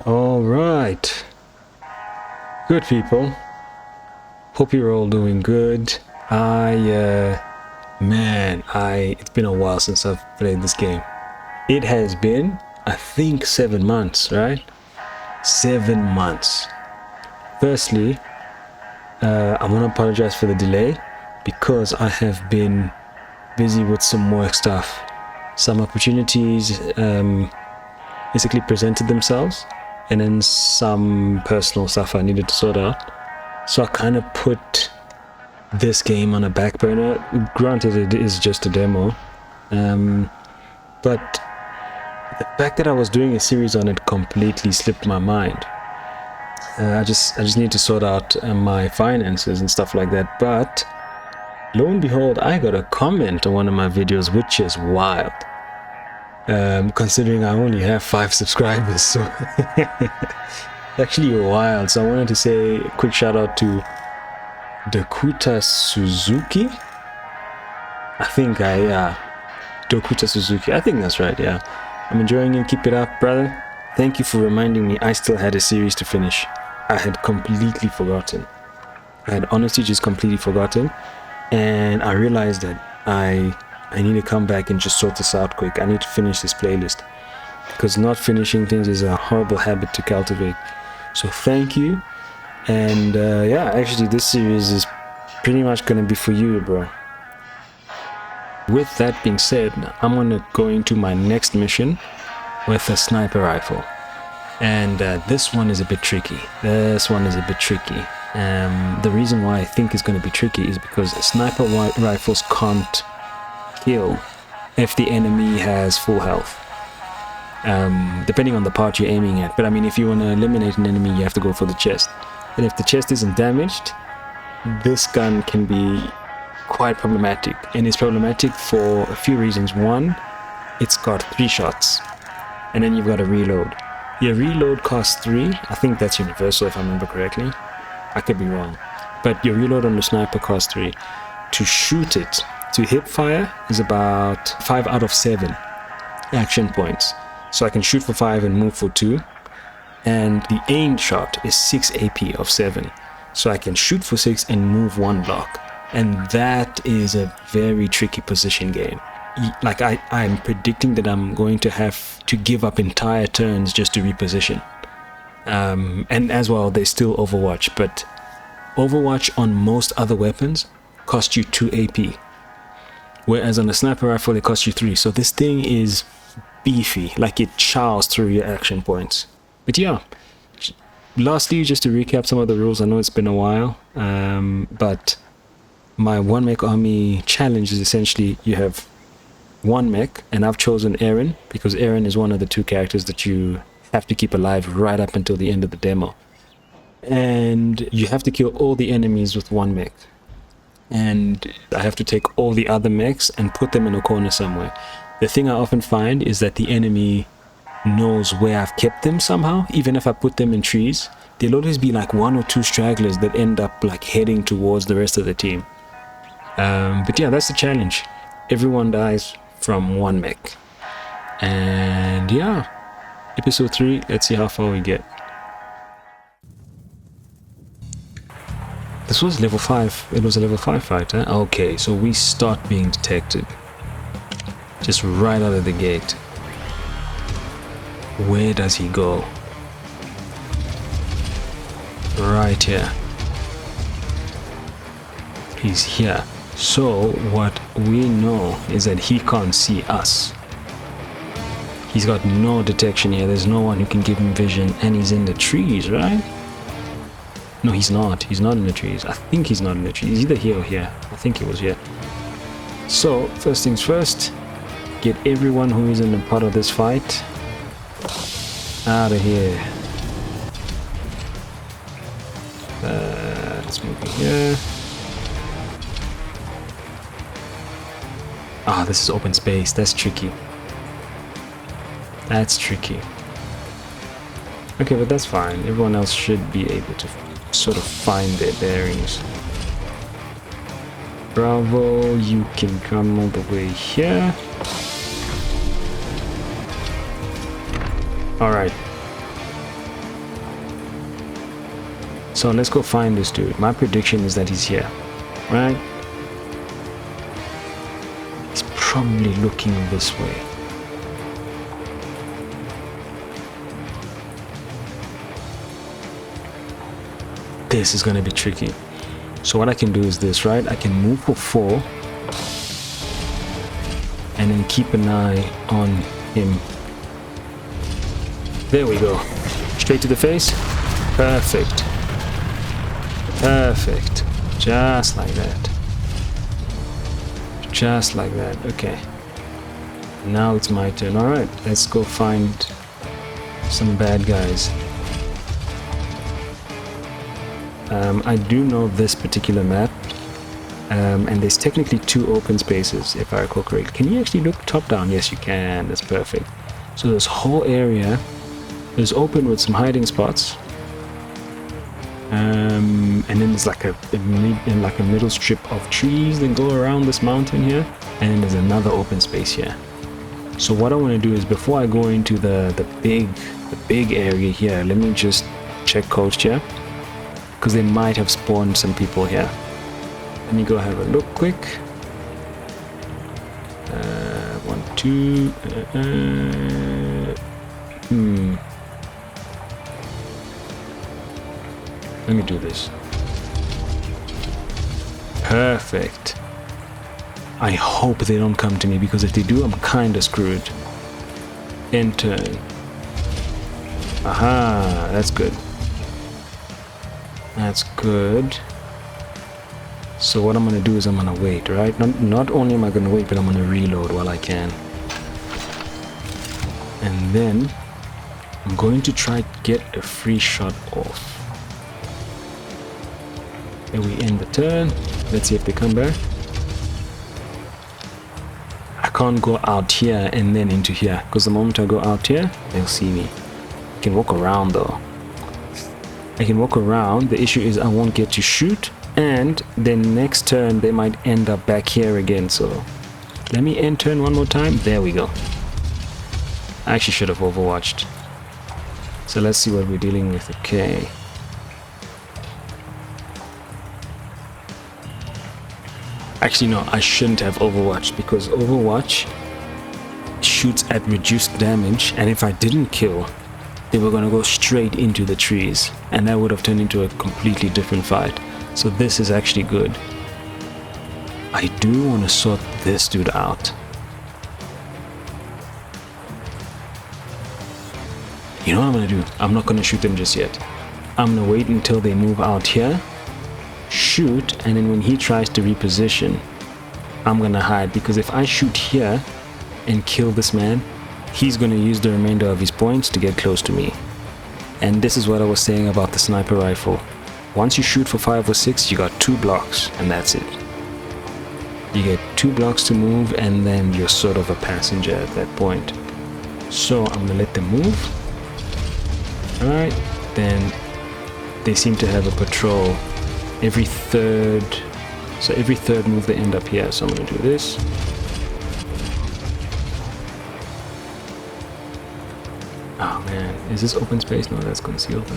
All right. Good people. Hope you're all doing good. It's been a while since I've played this game. It has been, I think, 7 months, right? 7 months. Firstly, I want to apologize for the delay because I have been busy with some work stuff. Some opportunities basically presented themselves, and then some personal stuff I needed to sort out. So I kind of put this game on a back burner. Granted, it is just a demo, but the fact that I was doing a series on it completely slipped my mind. I just need to sort out my finances and stuff like that. But lo and behold, I got a comment on one of my videos, which is wild. Considering I only have 5 subscribers, so actually wild. So I wanted to say a quick shout out to Dokuta Suzuki. Dokuta Suzuki. I think that's right. Yeah, I'm enjoying it. Keep it up, brother. Thank you for reminding me. I still had a series to finish. I had completely forgotten. I had honestly just completely forgotten, and I realized that I need to come back and just sort this out quick. I need to finish this playlist because not finishing things is a horrible habit to cultivate. So thank you. And yeah, actually this series is pretty much gonna be for you, bro. With that being said, I'm gonna go into my next mission with a sniper rifle. And this one is a bit tricky. The reason why I think it's gonna be tricky is because sniper rifles can't kill if the enemy has full health, depending on the part you're aiming at. But I mean, if you want to eliminate an enemy, you have to go for the chest, and if the chest isn't damaged, this gun can be quite problematic. And it's problematic for a few reasons. One, it's got 3 shots, and then you've got to reload. Your reload costs 3. I think that's universal if I remember correctly. I could be wrong, but your reload on the sniper costs 3. To shoot it, to hip fire, is about 5 out of 7 action points. So I can shoot for 5 and move for 2. And the aimed shot is 6 AP of 7. So I can shoot for 6 and move 1 block. And that is a very tricky position game. Like I'm predicting that I'm going to have to give up entire turns just to reposition. And as well, there's still Overwatch. But Overwatch on most other weapons cost you 2 AP. Whereas on a sniper rifle, it costs you 3. So this thing is beefy, like it chows through your action points. But yeah, lastly, just to recap some of the rules. I know it's been a while, but my One Mech Army challenge is essentially you have 1 mech, and I've chosen Eren because Eren is one of the 2 characters that you have to keep alive right up until the end of the demo. And you have to kill all the enemies with 1 mech. And I have to take all the other mechs and put them in a corner somewhere. The thing I often find is that the enemy knows where I've kept them somehow. Even if I put them in trees, there'll always be like 1 or 2 stragglers that end up like heading towards the rest of the team. But yeah, that's the challenge. Everyone dies from 1 mech. And yeah, episode 3, let's see how far we get. This was level 5. It was a level 5 fight, huh? Okay, so we start being detected. Just right out of the gate. Where does he go? Right here. He's here. So what we know is that he can't see us. He's got no detection here. There's no one who can give him vision, and he's in the trees, right? No, he's not. He's not in the trees. I think he's not in the trees. He's either here or here. I think he was here. So, first things first. Get everyone who is in a part of this fight out of here. Let's move in here. Ah, this is open space. That's tricky. That's tricky. Okay, but that's fine. Everyone else should be able to sort of find their bearings. Bravo, you can come all the way here. Alright. So let's go find this dude. My prediction is that he's here, right? He's probably looking this way. This is gonna be tricky. So what I can do is this, right? I can move for 4 and then keep an eye on him. There we go. Straight to the face. Perfect. Perfect. Just like that. Just like that. Okay. Now it's my turn. Alright, let's go find some bad guys. I do know this particular map. And there's technically 2 open spaces, if I recall correctly. Can you actually look top down? Yes, you can. That's perfect. So this whole area is open with some hiding spots. And then there's like a middle strip of trees that go around this mountain here, and then there's another open space here. So what I want to do is, before I go into the big area here, let me just check coast here, because they might have spawned some people here. Let me go have a look quick. 1, 2. Let me do this. Perfect. I hope they don't come to me, because if they do, I'm kinda screwed. Enter. Aha, that's good. That's good. So what I'm gonna do is I'm gonna wait, right? Not only am I gonna wait, but I'm gonna reload while I can. And then I'm going to try to get a free shot off. And we end the turn. Let's see if they come back. I can't go out here and then into here, because the moment I go out here, they'll see me. I can walk around though. I can walk around. The issue is I won't get to shoot, and then next turn they might end up back here again. So let me end turn one more time. There we go. I actually should have overwatched. So let's see what we're dealing with. Okay. Actually, no, I shouldn't have overwatched, because overwatch shoots at reduced damage, and if I didn't kill, they were gonna go straight into the trees, and that would have turned into a completely different fight. So this is actually good. I do want to sort this dude out. You know what I'm gonna do? I'm not gonna shoot them just yet. I'm gonna wait until they move out here, shoot, and then when he tries to reposition, I'm gonna hide, because if I shoot here and kill this man, he's gonna use the remainder of his points to get close to me. And this is what I was saying about the sniper rifle. Once you shoot for 5 or 6, you got 2 blocks, and that's it. You get 2 blocks to move, and then you're sort of a passenger at that point. So I'm gonna let them move. Alright, then they seem to have a patrol every third. So every third move they end up here. So I'm gonna do this. Oh man, is this open space? No, that's concealed.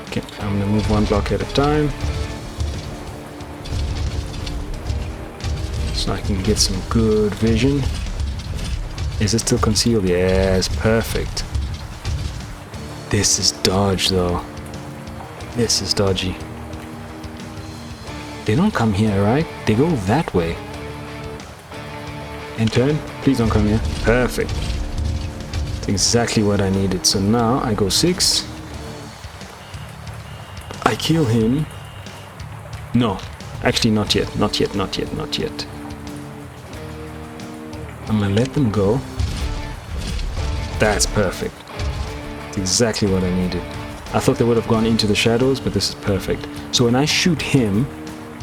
Okay, I'm gonna move 1 block at a time, so I can get some good vision. Is it still concealed? Yes, perfect. This is dodge though. This is dodgy. They don't come here, right? They go that way. And turn. Please don't come here. Perfect. That's exactly what I needed. So now I go 6. I kill him. No. Actually, not yet. Not yet. I'm gonna let them go. That's perfect. That's exactly what I needed. I thought they would have gone into the shadows, but this is perfect. So when I shoot him,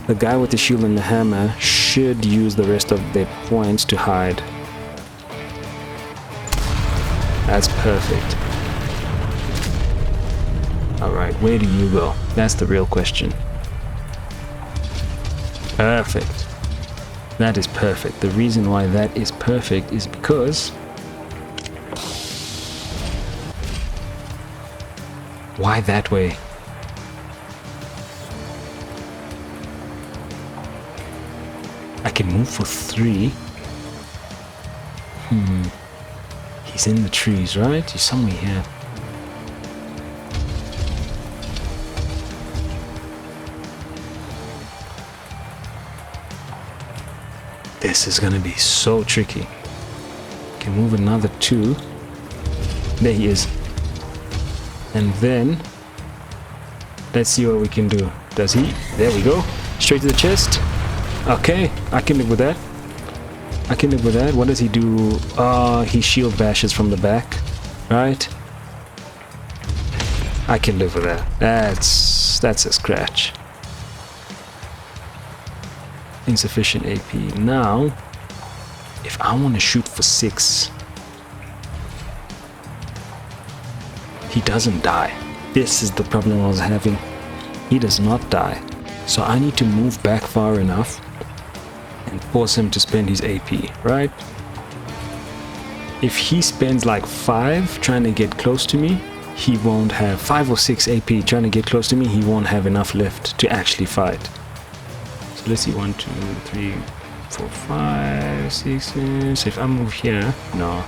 the guy with the shield and the hammer should use the rest of their points to hide. That's perfect. Alright, where do you go? That's the real question. Perfect. That is perfect. The reason why that is perfect is because Why that way? I can move for 3. He's in the trees, right? He's somewhere here. This is gonna be so tricky. Can move another 2. There he is. And then let's see what we can do. Does he? There we go. Straight to the chest. Okay, I can live with that. I can live with that. What does he do? He shield bashes from the back, right? I can live with that. That's a scratch. Insufficient AP. Now, if I want to shoot for 6, he doesn't die. This is the problem I was having. He does not die. So I need to move back far enough and force him to spend his AP, right? If he spends like 5 trying to get close to me, he won't have 5 or 6 AP trying to get close to me. He won't have enough left to actually fight. So let's see, 1, 2, 3, 4, 5, 6. So if I move here, no.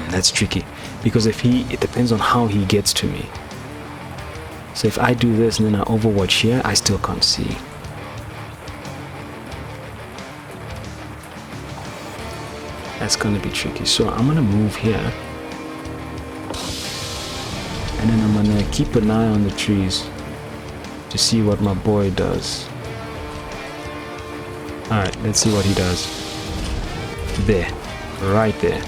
That's tricky because it depends on how he gets to me. So if I do this and then I overwatch here, I still can't see. That's gonna be tricky. So I'm gonna move here. And then I'm gonna keep an eye on the trees to see what my boy does. Alright, let's see what he does. There. Right there.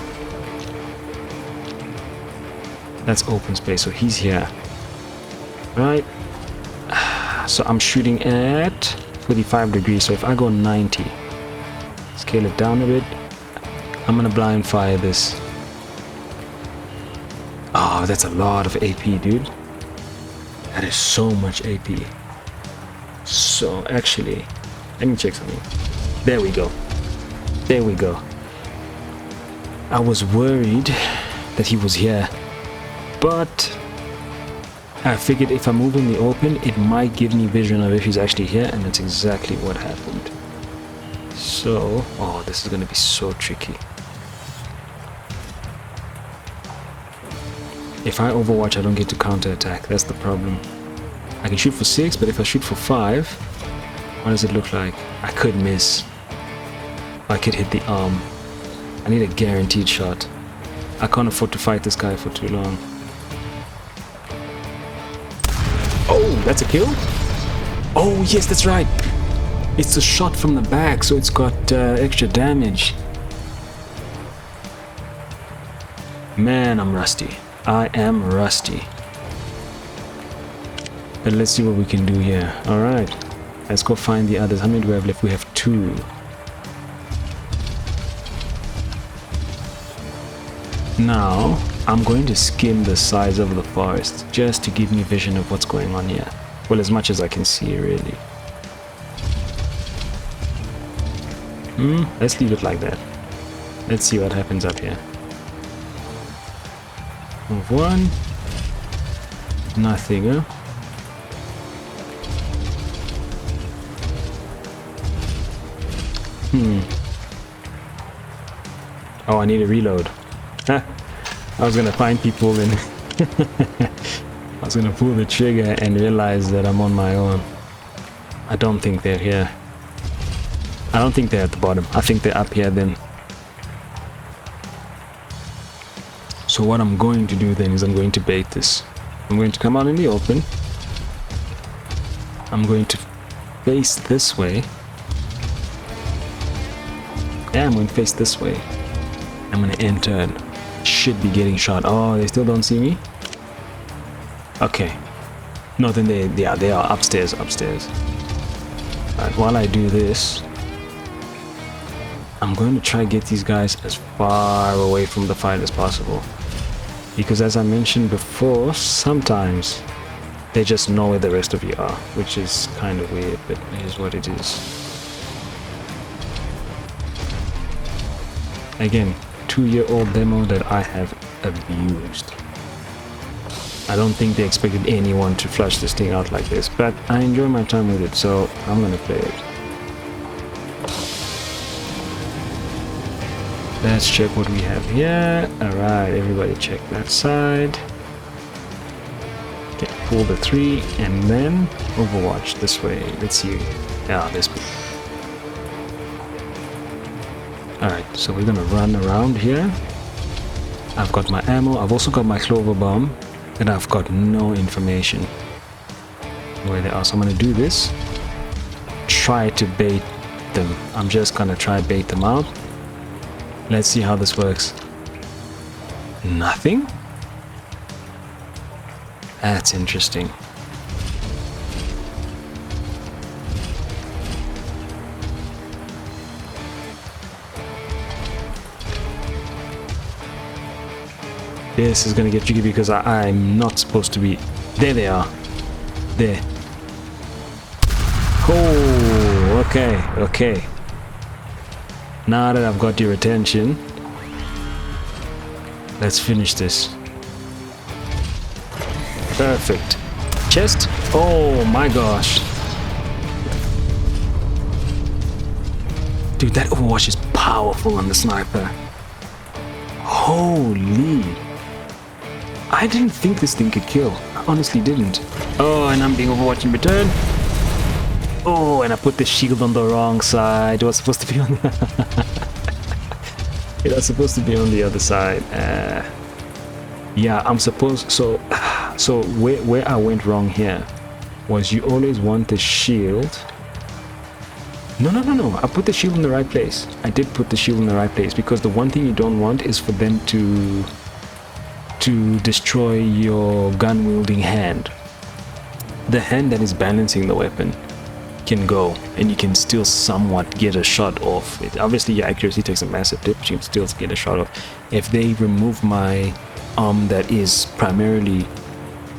That's open space, so he's here. Right? So I'm shooting at 45 degrees, so if I go 90, scale it down a bit, I'm gonna blind fire this. Oh, that's a lot of AP, dude. That is so much AP. So actually, let me check something. There we go. There we go. I was worried that he was here, but I figured if I move in the open, it might give me vision of if he's actually here, and that's exactly what happened. So, oh, this is gonna be so tricky. If I overwatch, I don't get to counter-attack. That's the problem. I can shoot for 6, but if I shoot for 5, what does it look like? I could miss. I could hit the arm. I need a guaranteed shot. I can't afford to fight this guy for too long. Oh, that's a kill? Oh, yes, that's right. It's a shot from the back, so it's got extra damage. Man, I'm rusty. I am rusty. But let's see what we can do here. Alright. Let's go find the others. How many do we have left? We have 2. Now, I'm going to skim the size of the forest just to give me vision of what's going on here. Well, as much as I can see, really. Let's leave it like that. Let's see what happens up here. Move 1. Nothing, huh? Oh, I need a reload. I was gonna find people and I was gonna pull the trigger and realize that I'm on my own. I don't think they're here. I don't think they're at the bottom. I think they're up here then. So what I'm going to do then is I'm going to bait this. I'm going to come out in the open. I'm going to face this way. Yeah, I'm going to face this way. I'm going to enter and should be getting shot. Oh, they still don't see me? Okay. No, then they are upstairs. Alright, while I do this, I'm going to try to get these guys as far away from the fight as possible. Because as I mentioned before, sometimes they just know where the rest of you are, which is kind of weird, but it is what it is. Again, 2-year-old demo that I have abused. I don't think they expected anyone to flush this thing out like this, but I enjoy my time with it, so I'm gonna play it. Let's check what we have here. Alright, everybody check that side. Okay, pull the 3 and then overwatch this way. Let's see. Yeah, this way. Alright, so we're gonna run around here. I've got my ammo. I've also got my clover bomb, and I've got no information where they are. So I'm gonna do this. Try to bait them. I'm just gonna try bait them out. Let's see how this works. Nothing? That's interesting. This is gonna get tricky because I'm not supposed to be... There they are. There. Oh, okay, okay. Now that I've got your attention, let's finish this. Perfect. Chest? Oh my gosh. Dude, that overwatch is powerful on the sniper. Holy. I didn't think this thing could kill. I honestly didn't. Oh, and I'm being overwatched in return. Oh, and I put the shield on the wrong side. It was supposed to be on the... It was supposed to be on the other side. Yeah, I'm supposed... So where I went wrong here was you always want the shield. No. I put the shield in the right place. I did put the shield in the right place because the one thing you don't want is for them to destroy your gun-wielding hand. The hand that is balancing the weapon can go, and you can still somewhat get a shot off. Obviously, your accuracy takes a massive dip, but you can still get a shot off. If they remove my arm that is primarily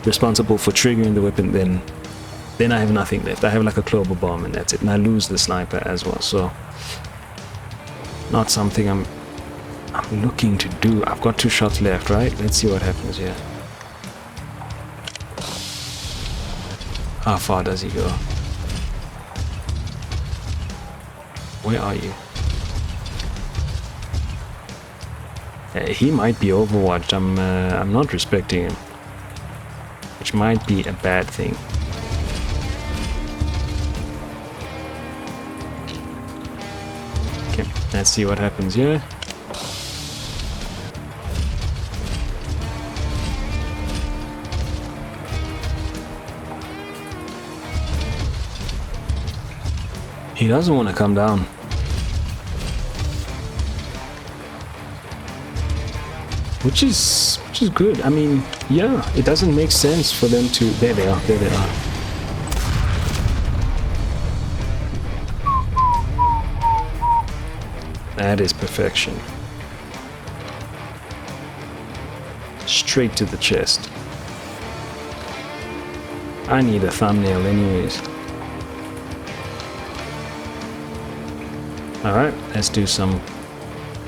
responsible for triggering the weapon, then I have nothing left. I have like a clover bomb, and that's it. And I lose the sniper as well. So, not something I'm looking to do. I've got 2 shots left, right? Let's see what happens here. How far does he go? Where are you? He might be overwatched. I'm not respecting him, which might be a bad thing. Okay, let's see what happens here. He doesn't want to come down. Which is good. I mean, yeah, it doesn't make sense for them to... There they are. That is perfection. Straight to the chest. I need a thumbnail anyways. Alright, let's do some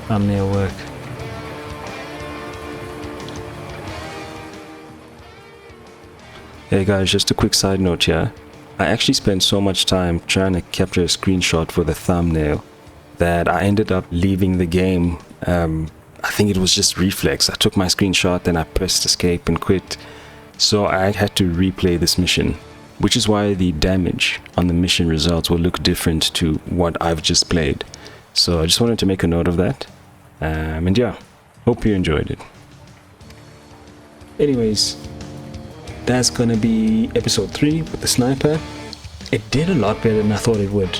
thumbnail work. Hey guys, just a quick side note here. I actually spent so much time trying to capture a screenshot for the thumbnail that I ended up leaving the game. I think it was just reflex. I took my screenshot, then I pressed escape and quit. So I had to replay this mission, which is why the damage on the mission results will look different to what I've just played. So I just wanted to make a note of that. And yeah, hope you enjoyed it. Anyways, that's gonna be episode 3 with the sniper. It did a lot better than I thought it would.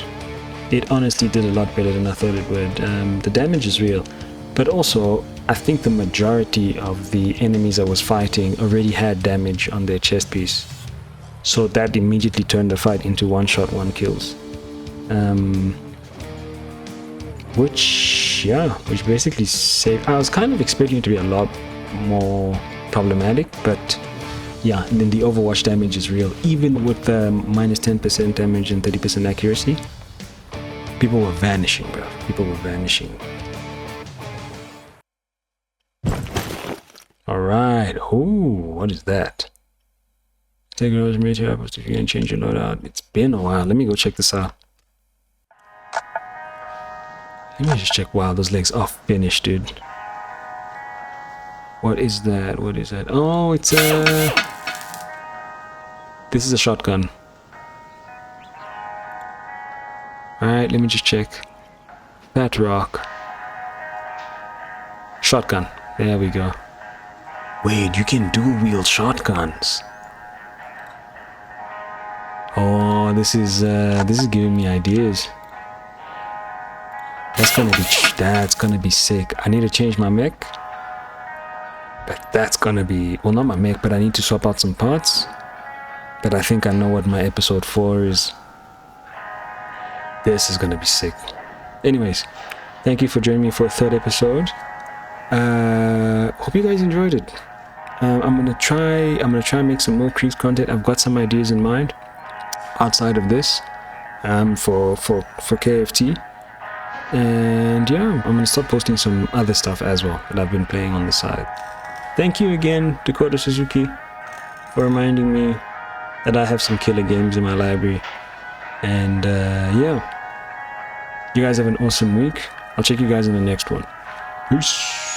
It honestly did a lot better than I thought it would. The damage is real, but also I think the majority of the enemies I was fighting already had damage on their chest piece. So that immediately turned the fight into one-shot, 1 kills. Which basically saved... I was kind of expecting it to be a lot more problematic, but yeah, and then the overwatch damage is real. Even with the minus 10% damage and 30% accuracy, people were vanishing, bro. People were vanishing. Oh, what is that? Take a military outpost if you can change your loadout. It's been a while. Let me go check this out. Let me just check. Wow, those legs are finished, dude. What is that? What is that? Oh, it's a... This is a shotgun. Alright, let me just check. Fat rock. Shotgun. There we go. Wait, you can dual-wield shotguns. Oh, this is giving me ideas. That's gonna be sick. I need to change my mech. But that's gonna be, well, not my mech, but I need to swap out some parts. But I think I know what my episode 4 is. This is gonna be sick. Anyways, thank you for joining me for a third episode. Hope you guys enjoyed it. I'm gonna try and make some more Kriegs content. I've got some ideas in mind outside of this, for KFT. And yeah, I'm gonna start posting some other stuff as well that I've been playing on the side. Thank you again, Dakota Suzuki, for reminding me that I have some killer games in my library. And yeah, you guys have an awesome week. I'll check you guys in the next one. Peace.